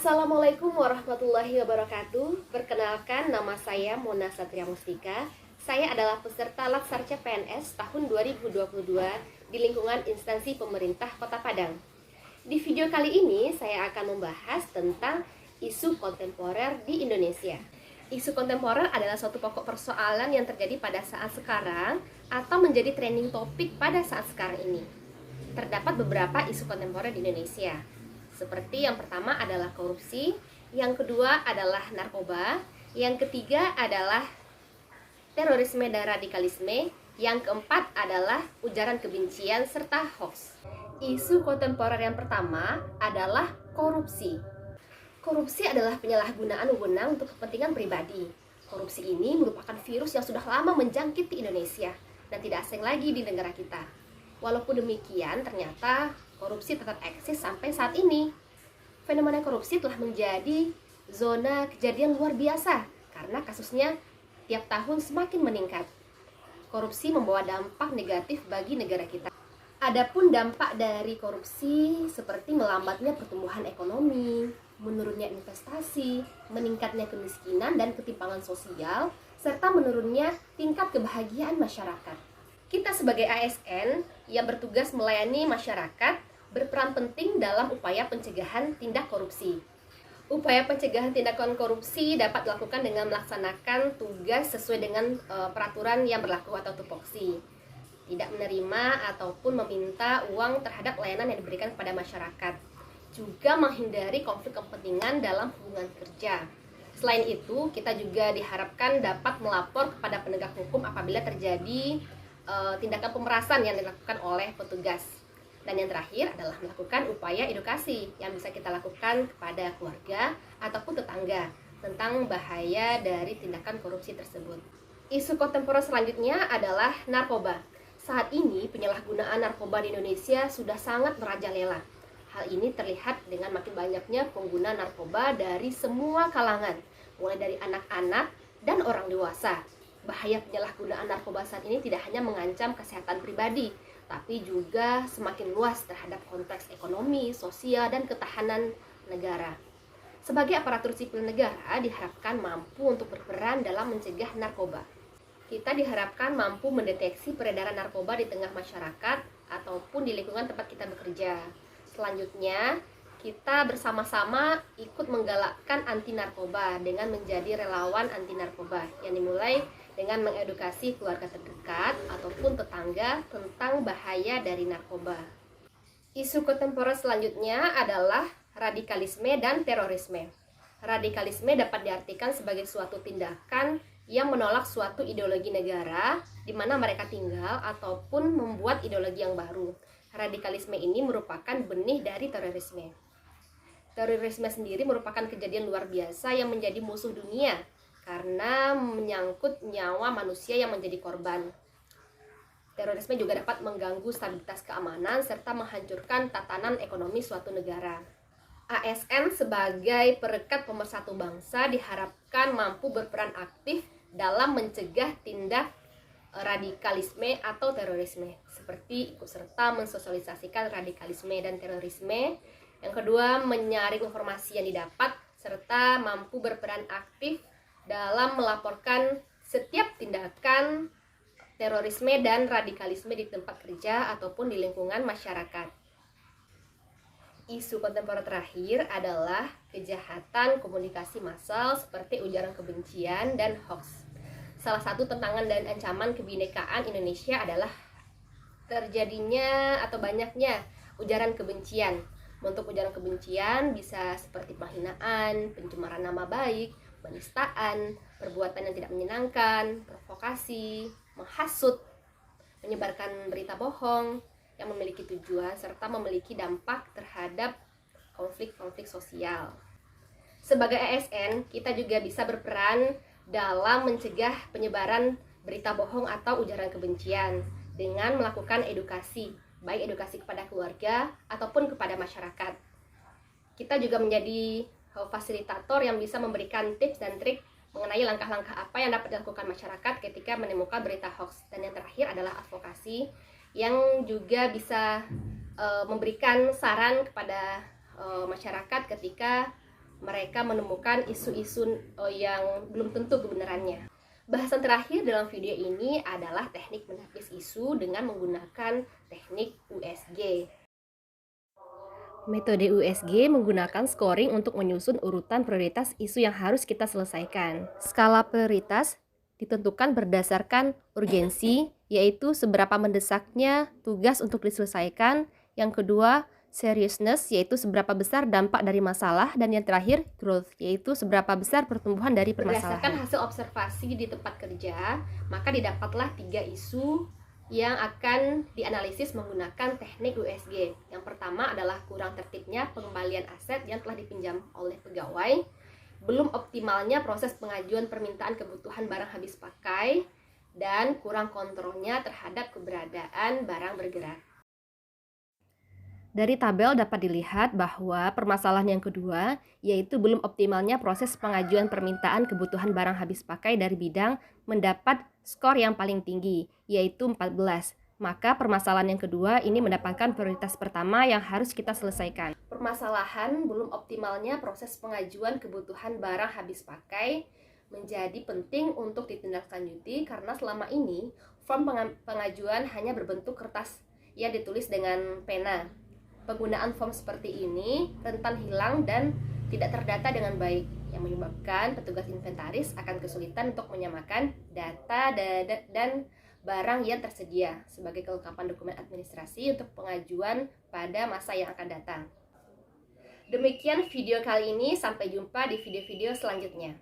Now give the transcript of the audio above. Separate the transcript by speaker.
Speaker 1: Assalamualaikum warahmatullahi wabarakatuh. Perkenalkan, nama saya Mona Satria Mustika. Saya adalah peserta Latsar CPNS tahun 2022 di lingkungan instansi pemerintah Kota Padang. Di video kali ini saya akan membahas tentang isu kontemporer di Indonesia. Isu kontemporer adalah suatu pokok persoalan yang terjadi pada saat sekarang atau menjadi trending topik pada saat sekarang ini. Terdapat beberapa isu kontemporer di Indonesia. Seperti yang pertama adalah korupsi, yang kedua adalah narkoba, yang ketiga adalah terorisme dan radikalisme, yang keempat adalah ujaran kebencian serta hoax. Isu kontemporer yang pertama adalah korupsi. Korupsi adalah penyalahgunaan wewenang untuk kepentingan pribadi. Korupsi ini merupakan virus yang sudah lama menjangkit di Indonesia dan tidak asing lagi di negara kita. Walaupun demikian, ternyata korupsi tetap eksis sampai saat ini. Fenomena korupsi telah menjadi zona kejadian luar biasa karena kasusnya tiap tahun semakin meningkat. Korupsi membawa dampak negatif bagi negara kita. Adapun dampak dari korupsi seperti melambatnya pertumbuhan ekonomi, menurunnya investasi, meningkatnya kemiskinan dan ketimpangan sosial, serta menurunnya tingkat kebahagiaan masyarakat. Kita sebagai ASN yang bertugas melayani masyarakat berperan penting dalam upaya pencegahan tindak korupsi. Upaya pencegahan tindakan korupsi dapat dilakukan dengan melaksanakan tugas sesuai dengan peraturan yang berlaku atau tupoksi. Tidak menerima ataupun meminta uang terhadap layanan yang diberikan kepada masyarakat. Juga menghindari konflik kepentingan dalam hubungan kerja. Selain itu, kita juga diharapkan dapat melapor kepada penegak hukum apabila terjadi tindakan pemerasan yang dilakukan oleh petugas. Dan yang terakhir adalah melakukan upaya edukasi yang bisa kita lakukan kepada keluarga ataupun tetangga tentang bahaya dari tindakan korupsi tersebut. Isu kontemporer selanjutnya adalah narkoba. Saat ini penyalahgunaan narkoba di Indonesia sudah sangat merajalela. Hal ini terlihat dengan makin banyaknya pengguna narkoba dari semua kalangan, mulai dari anak-anak dan orang dewasa. Bahaya penyalahgunaan narkoba saat ini tidak hanya mengancam kesehatan pribadi, tapi juga semakin luas terhadap konteks ekonomi, sosial, dan ketahanan negara. Sebagai aparatur sipil negara, diharapkan mampu untuk berperan dalam mencegah narkoba. Kita diharapkan mampu mendeteksi peredaran narkoba di tengah masyarakat ataupun di lingkungan tempat kita bekerja. Selanjutnya, kita bersama-sama ikut menggalakkan anti narkoba dengan menjadi relawan anti narkoba yang dimulai dengan mengedukasi keluarga terdekat ataupun tetangga tentang bahaya dari narkoba. Isu kontemporer selanjutnya adalah radikalisme dan terorisme. Radikalisme dapat diartikan sebagai suatu tindakan yang menolak suatu ideologi negara di mana mereka tinggal ataupun membuat ideologi yang baru. Radikalisme ini merupakan benih dari terorisme. Terorisme sendiri merupakan kejadian luar biasa yang menjadi musuh dunia karena menyangkut nyawa manusia yang menjadi korban. Terorisme juga dapat mengganggu stabilitas keamanan serta menghancurkan tatanan ekonomi suatu negara. ASN sebagai perekat pemersatu bangsa diharapkan mampu berperan aktif dalam mencegah tindak radikalisme atau terorisme, seperti ikut serta mensosialisasikan radikalisme dan terorisme. Yang kedua, menyaring informasi yang didapat serta mampu berperan aktif dalam melaporkan setiap tindakan terorisme dan radikalisme di tempat kerja ataupun di lingkungan masyarakat. Isu kontemporer terakhir adalah kejahatan komunikasi massal seperti ujaran kebencian dan hoax. Salah satu tantangan dan ancaman kebinekaan Indonesia adalah terjadinya atau banyaknya ujaran kebencian. Bentuk ujaran kebencian bisa seperti penghinaan, pencemaran nama baik, penistaan, perbuatan yang tidak menyenangkan, provokasi, menghasut, menyebarkan berita bohong yang memiliki tujuan serta memiliki dampak terhadap konflik-konflik sosial. Sebagai ASN, kita juga bisa berperan dalam mencegah penyebaran berita bohong atau ujaran kebencian dengan melakukan edukasi, baik edukasi kepada keluarga ataupun kepada masyarakat. Kita juga menjadi fasilitator yang bisa memberikan tips dan trik mengenai langkah-langkah apa yang dapat dilakukan masyarakat ketika menemukan berita hoax. Dan yang terakhir adalah advokasi yang juga bisa memberikan saran kepada masyarakat ketika mereka menemukan isu-isu yang belum tentu kebenarannya. Bahasan terakhir dalam video ini adalah teknik menapis isu dengan menggunakan teknik USG. Metode USG menggunakan scoring untuk menyusun urutan prioritas isu yang harus kita selesaikan. Skala prioritas ditentukan berdasarkan urgensi, yaitu seberapa mendesaknya tugas untuk diselesaikan. Yang kedua, seriousness, yaitu seberapa besar dampak dari masalah. Dan yang terakhir, growth, yaitu seberapa besar pertumbuhan dari permasalahan. Berdasarkan hasil observasi di tempat kerja, maka didapatlah 3 isu yang akan dianalisis menggunakan teknik USG. Yang pertama adalah kurang tertibnya pengembalian aset yang telah dipinjam oleh pegawai, belum optimalnya proses pengajuan permintaan kebutuhan barang habis pakai, dan kurang kontrolnya terhadap keberadaan barang bergerak. Dari tabel dapat dilihat bahwa permasalahan yang kedua, yaitu belum optimalnya proses pengajuan permintaan kebutuhan barang habis pakai dari bidang, mendapat skor yang paling tinggi, yaitu 14. Maka permasalahan yang kedua ini mendapatkan prioritas pertama yang harus kita selesaikan. Permasalahan belum optimalnya proses pengajuan kebutuhan barang habis pakai menjadi penting untuk ditindaklanjuti karena selama ini form pengajuan hanya berbentuk kertas yang ditulis dengan pena. Penggunaan form seperti ini rentan hilang dan tidak terdata dengan baik, yang menyebabkan petugas inventaris akan kesulitan untuk menyamakan data dan barang yang tersedia sebagai kelengkapan dokumen administrasi untuk pengajuan pada masa yang akan datang. Demikian video kali ini, sampai jumpa di video-video selanjutnya.